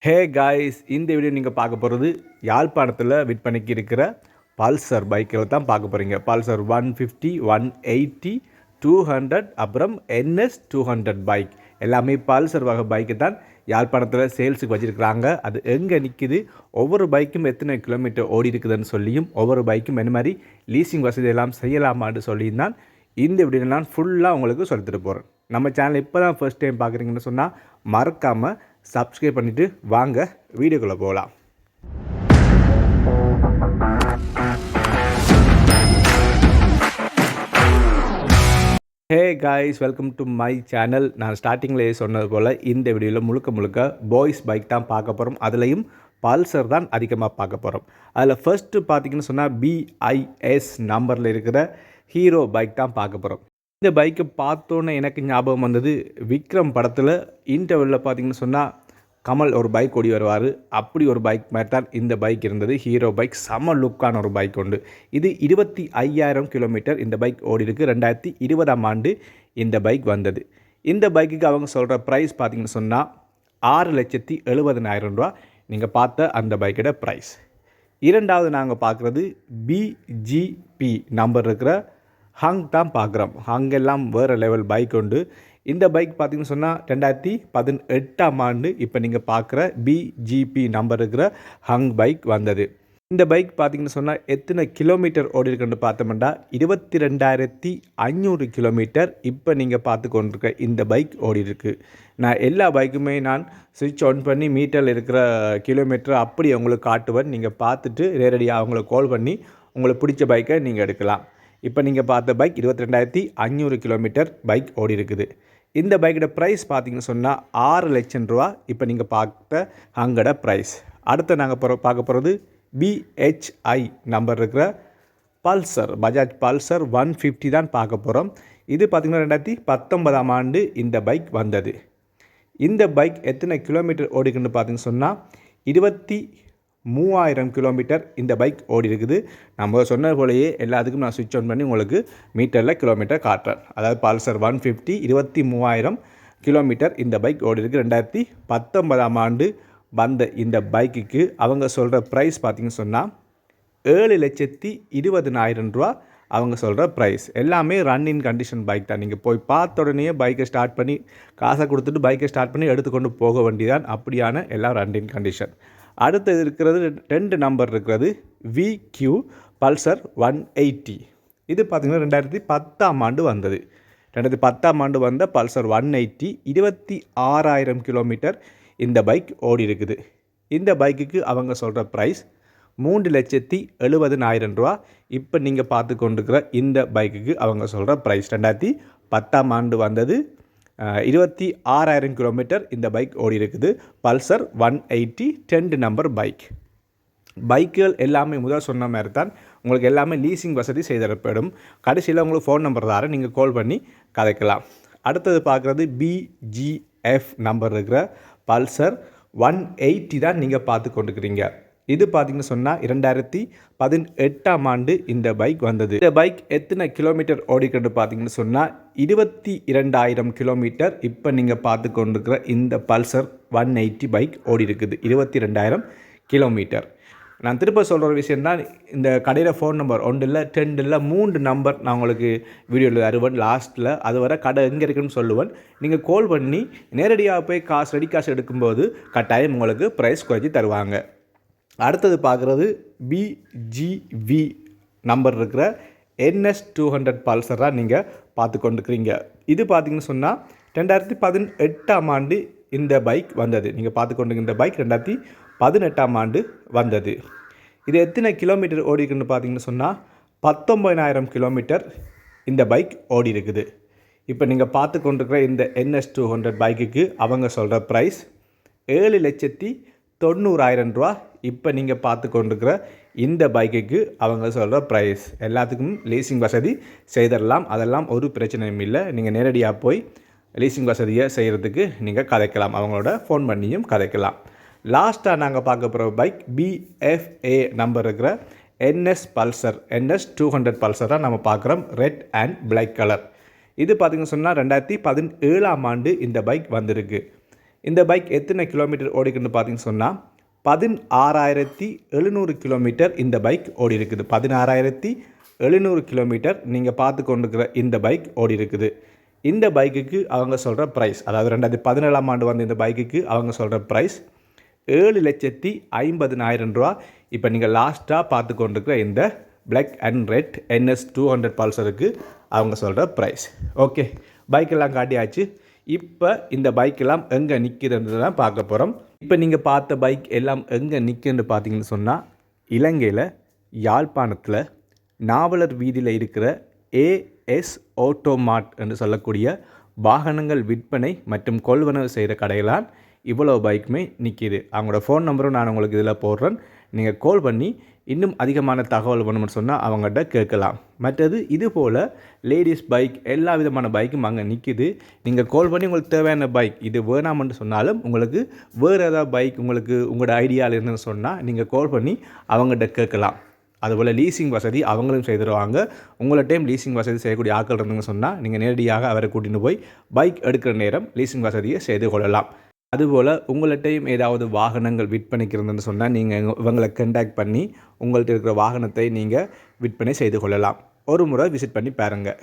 Hey guys, இந்த video நீங்கள் பார்க்க போகிறது யாழ்ப்பாணத்தில் விற்பனைக்கு இருக்கிற பல்சர் பைக்கில் தான் பார்க்க போகிறீங்க. பல்சர் 150, 180, 200 அப்புறம் NS 200 பைக் எல்லாமே பல்சர் வகை பைக்கு தான் யாழ்ப்பாணத்தில் சேல்ஸுக்கு வச்சுருக்கிறாங்க. அது எங்கே நிற்கிது, ஒவ்வொரு பைக்கும் எத்தனை கிலோமீட்டர் ஓடி இருக்குதுன்னு சொல்லியும், ஒவ்வொரு பைக்கும் என்ன மாதிரி லீசிங் வசதி எல்லாம் செய்யலாமான்னு சொல்லியும் தான் இந்த வீடியோ நான் ஃபுல்லாக உங்களுக்கு சொல்லிட்டு போகிறேன். நம்ம சேனல் இப்போ தான் ஃபர்ஸ்ட் டைம் பார்க்குறீங்கன்னு சொன்னால் மறக்காமல் சப்ஸ்கிரைப் பண்ணிவிட்டு வாங்க வீடியோக்குள்ளே போகலாம். Hey guys, welcome to my channel. நான் ஸ்டார்டிங்லேயே சொன்னது போல் இந்த வீடியோவில் முழுக்க பாய்ஸ் பைக் தான் பார்க்க போகிறோம். அதுலேயும் பல்சர் தான் அதிகமாக பார்க்க போகிறோம். அதில் ஃபர்ஸ்ட்டு பார்த்திங்கன்னு சொன்னால் BIS நம்பரில் இருக்கிற ஹீரோ பைக் தான் பார்க்க போகிறோம். இந்த பைக்கை பார்த்தோன்னே எனக்கு ஞாபகம் வந்தது, விக்ரம் படத்தில் இன்டர்வெல்லில் பார்த்திங்கன்னு சொன்னால் கமல் ஒரு பைக் ஓடி வருவார். அப்படி ஒரு பைக் மாதிரி தான் இந்த பைக் இருந்தது. ஹீரோ பைக் செம லுக்கான ஒரு பைக் உண்டு. இது 25,000 கிலோமீட்டர் இந்த பைக் ஓடி இருக்குது. 2020ஆம் ஆண்டு இந்த பைக் வந்தது. இந்த பைக்குக்கு அவங்க சொல்கிற ப்ரைஸ் பார்த்திங்கன்னு சொன்னால் 6,70,000 ரூபா. நீங்கள் பார்த்த அந்த பைக்கோட ப்ரைஸ். இரண்டாவது நாங்கள் பார்க்குறது BGP நம்பர் இருக்கிற ஹங் தான் பார்க்குறோம். ஹங்கெல்லாம் வேறு லெவல் பைக் உண்டு. இந்த பைக் பார்த்திங்கன்னு சொன்னால் 2018ஆம் ஆண்டு இப்போ நீங்கள் பார்க்குற BGP நம்பர் இருக்கிற ஹங் பைக் வந்தது. இந்த பைக் பார்த்திங்கன்னு சொன்னால் எத்தனை கிலோமீட்டர் ஓடி இருக்குன்னு பார்த்தோம்னா 22,500 கிலோமீட்டர் இப்போ நீங்கள் பார்த்து கொண்டிருக்க இந்த பைக் ஓடி இருக்கு. நான் எல்லா பைக்குமே நான் ஸ்விட்ச் ஆன் பண்ணி மீட்டரில் இருக்கிற கிலோமீட்டர் அப்படி உங்களுக்கு காட்டுவேன். நீங்கள் பார்த்துட்டு நேரடியாக அவங்கள கால் பண்ணி உங்களுக்கு பிடிச்ச பைக்கை நீங்கள் எடுக்கலாம். இப்போ நீங்கள் பார்த்த பைக் 22,500 கிலோமீட்டர் பைக் ஓடி இருக்குது. இந்த பைக்கோட ப்ரைஸ் பார்த்திங்கன்னு சொன்னால் 6 லட்சம் ரூபா இப்போ நீங்கள் பார்த்த அங்கோட ப்ரைஸ். அடுத்து நாங்கள் பார்க்க போகிறது BHI நம்பர் இருக்கிற பல்சர், பஜாஜ் பல்சர் 150 தான் பார்க்க போகிறோம். இது பார்த்திங்கன்னா 2019ஆம் ஆண்டு இந்த பைக் வந்தது. இந்த பைக் எத்தனை கிலோமீட்டர் ஓடிக்குன்னு பார்த்திங்கன்னு சொன்னால் 23,000 கிலோமீட்டர் இந்த பைக் ஓடி இருக்குது. நம்ம சொன்ன போலேயே எல்லாத்துக்கும் நான் ஸ்விட்ச் ஆன் பண்ணி உங்களுக்கு மீட்டரில் கிலோமீட்டர் காட்டுறேன். அதாவது பல்சர் 150 23,000 கிலோமீட்டர் இந்த பைக் ஓடி இருக்குது. 2019ஆம் ஆண்டு வந்த இந்த பைக்குக்கு அவங்க சொல்கிற ப்ரைஸ் பார்த்திங்கன்னு சொன்னால் 7,20,000 ரூபா அவங்க சொல்கிற ப்ரைஸ். எல்லாமே ரன்னிங் கண்டிஷன் பைக் தான். நீங்கள் போய் பார்த்த உடனே பைக்கை ஸ்டார்ட் பண்ணி காசை கொடுத்துட்டு பைக்கை ஸ்டார்ட் பண்ணி எடுத்துக்கொண்டு போக வேண்டியதான். அப்படியான எல்லாம் ரன்னிங் கண்டிஷன். அடுத்தது இருக்கிறது 2 நம்பர் இருக்கிறது VQ பல்சர் 180. இது பார்த்திங்கன்னா 2010ஆம் ஆண்டு வந்தது. 2010ஆம் ஆண்டு வந்த பல்சர் 180 26,000 கிலோமீட்டர் இந்த பைக் ஓடி இருக்குது. இந்த பைக்குக்கு அவங்க சொல்கிற ப்ரைஸ் 3,70,000 ரூபா. இப்போ நீங்கள் பார்த்து கொண்டிருக்கிற இந்த பைக்குக்கு அவங்க சொல்கிற ப்ரைஸ் 2010ஆம் ஆண்டு வந்தது. 26,000 கிலோமீட்டர் இந்த பைக் ஓடி இருக்குது. Pulsar 180 10 number bike. பைக்குகள் எல்லாமே முதல் சொன்ன மாதிரி தான் உங்களுக்கு எல்லாமே லீசிங் வசதி செய்தரப்படும். கடைசியில் உங்களுக்கு ஃபோன் நம்பர் தார நீங்கள் கால் பண்ணி கதைக்கலாம். அடுத்தது பார்க்குறது BGF நம்பர் இருக்கிற பல்சர் 180 தான் நீங்கள் பார்த்து கொண்டுக்கிறீங்க. இது பார்த்திங்கன்னு சொன்னால் 2018ஆம் ஆண்டு இந்த பைக் வந்தது. இந்த பைக் எத்தனை கிலோமீட்டர் ஓடிக்கிட்டு பார்த்திங்கன்னு சொன்னால் 22,000 கிலோமீட்டர் இப்போ நீங்கள் பார்த்து கொண்டிருக்கிற இந்த பல்சர் 180 பைக் ஓடி இருக்குது. 22,000 கிலோமீட்டர். நான் திரும்ப சொல்கிற விஷயந்தான், இந்த கடையில் ஃபோன் நம்பர் 1 இல்லை 10 இல்லை 3 நம்பர் நான் உங்களுக்கு வீடியோவில் தருவேன் லாஸ்ட்டில். அது வரை கடை எங்கே இருக்குன்னு சொல்லுவேன். நீங்கள் கால் பண்ணி நேரடியாக போய் ரெடி காசு எடுக்கும்போது கட்டாயம் உங்களுக்கு ப்ரைஸ் குறைச்சி தருவாங்க. அடுத்தது பார்க்குறது BGV நம்பர் இருக்கிற NS 200 பல்சராக நீங்கள் பார்த்து கொண்டுக்கிறீங்க. இது பார்த்திங்கன்னு சொன்னால் 2018ஆம் ஆண்டு இந்த பைக் வந்தது. நீங்கள் பார்த்து கொண்டு இந்த பைக் 2018ஆம் ஆண்டு வந்தது. இது எத்தனை கிலோமீட்டர் ஓடி இருக்குன்னு பார்த்திங்கன்னு சொன்னால் 19,000 கிலோமீட்டர் இந்த பைக் ஓடி இருக்குது. இப்போ நீங்கள் பார்த்து கொண்டிருக்கிற இந்த NS 200 பைக்குக்கு அவங்க சொல்கிற ப்ரைஸ் 7,90,000 ரூபா. இப்போ நீங்கள் பார்த்து கொண்டிருக்கிற இந்த பைக்குக்கு அவங்க சொல்கிற ப்ரைஸ். எல்லாத்துக்கும் லீசிங் வசதி செய்திடலாம். அதெல்லாம் ஒரு பிரச்சனையும் இல்லை. நீங்கள் நேரடியாக போய் லீசிங் வசதியை செய்கிறதுக்கு நீங்கள் கதைக்கலாம். அவங்களோட ஃபோன் பண்ணியும் கதைக்கலாம். லாஸ்ட்டாக நாங்கள் பார்க்க போகிற பைக் BFA நம்பர் இருக்கிற NS பல்சர் NS 200 பல்சராக நம்ம பார்க்குறோம். Red and black colour. இது பார்த்திங்கன்னு சொன்னால் 2017ஆம் ஆண்டு இந்த பைக் வந்திருக்கு. இந்த பைக் எத்தனை கிலோமீட்டர் ஓடிக்குன்னு பார்த்தீங்கன்னு சொன்னால் 16,700 கிலோமீட்டர் இந்த பைக் ஓடி இருக்குது. 16,700 கிலோமீட்டர் நீங்கள் பார்த்து கொண்டிருக்கிற இந்த பைக் ஓடி இருக்குது. இந்த பைக்குக்கு அவங்க சொல்கிற ப்ரைஸ், அதாவது 2017ஆம் ஆண்டு வந்த இந்த பைக்குக்கு அவங்க சொல்கிற ப்ரைஸ் 7,50,000 ரூபா. இப்போ நீங்கள் லாஸ்ட்டாக பார்த்து கொண்டிருக்கிற இந்த பிளாக் அண்ட் ரெட் NS 200 பல்சருக்கு அவங்க சொல்கிற ப்ரைஸ். ஓகே, பைக்கெல்லாம் காட்டியாச்சு. இப்போ இந்த பைக்கெல்லாம் எங்கே நிற்கிறதுன்னு தான் பார்க்க போகிறோம். இப்போ நீங்கள் பார்த்த பைக் எல்லாம் எங்கே நிற்குன்னு பார்த்தீங்கன்னு சொன்னால், இலங்கையில் யாழ்ப்பாணத்தில் நாவலர் வீதியில் இருக்கிற AS ஆட்டோமார்ட் என்று சொல்லக்கூடிய வாகனங்கள் விற்பனை மற்றும் கொள்வனவு செய்கிற கடையிலான் இவ்வளோ பைக்குமே நிற்கிது. அவங்களோட ஃபோன் நம்பரும் நான் உங்களுக்கு இதில் போடுறேன். நீங்கள் கால் பண்ணி இன்னும் அதிகமான தகவல் வேணும்னு சொன்னால் அவங்கள்ட்ட கேட்கலாம். மற்றது இது போல் லேடிஸ் பைக் எல்லா விதமான பைக்கும் அங்கே நிற்கிது. நீங்கள் கால் பண்ணி உங்களுக்கு தேவையான பைக் இது வேணாம்னு சொன்னாலும் உங்களுக்கு வேறு ஏதாவது பைக் உங்களுக்கு உங்களோட ஐடியாவில் இருந்துன்னு சொன்னால் நீங்கள் கால் பண்ணி அவங்கள்ட்ட கேட்கலாம். அதுபோல் லீசிங் வசதி அவங்களும் செய்துருவாங்க. உங்களை டைம் லீசிங் வசதி செய்யக்கூடிய ஆட்கள் இருந்துன்னு சொன்னால் நீங்கள் நேரடியாக அவரை கூட்டிகிட்டு போய் பைக் எடுக்கிற நேரம் லீசிங் வசதியை செய்து கொள்ளலாம். அதுபோல் உங்கள்கிட்டையும் ஏதாவது வாகனங்கள் விற்பனைக்கு சொன்னால் நீங்கள் இவங்களை கண்டாக்ட் பண்ணி உங்கள்கிட்ட இருக்கிற வாகனத்தை நீங்கள் விற்பனை செய்து கொள்ளலாம். ஒரு முறை விசிட் பண்ணி பாருங்கள்.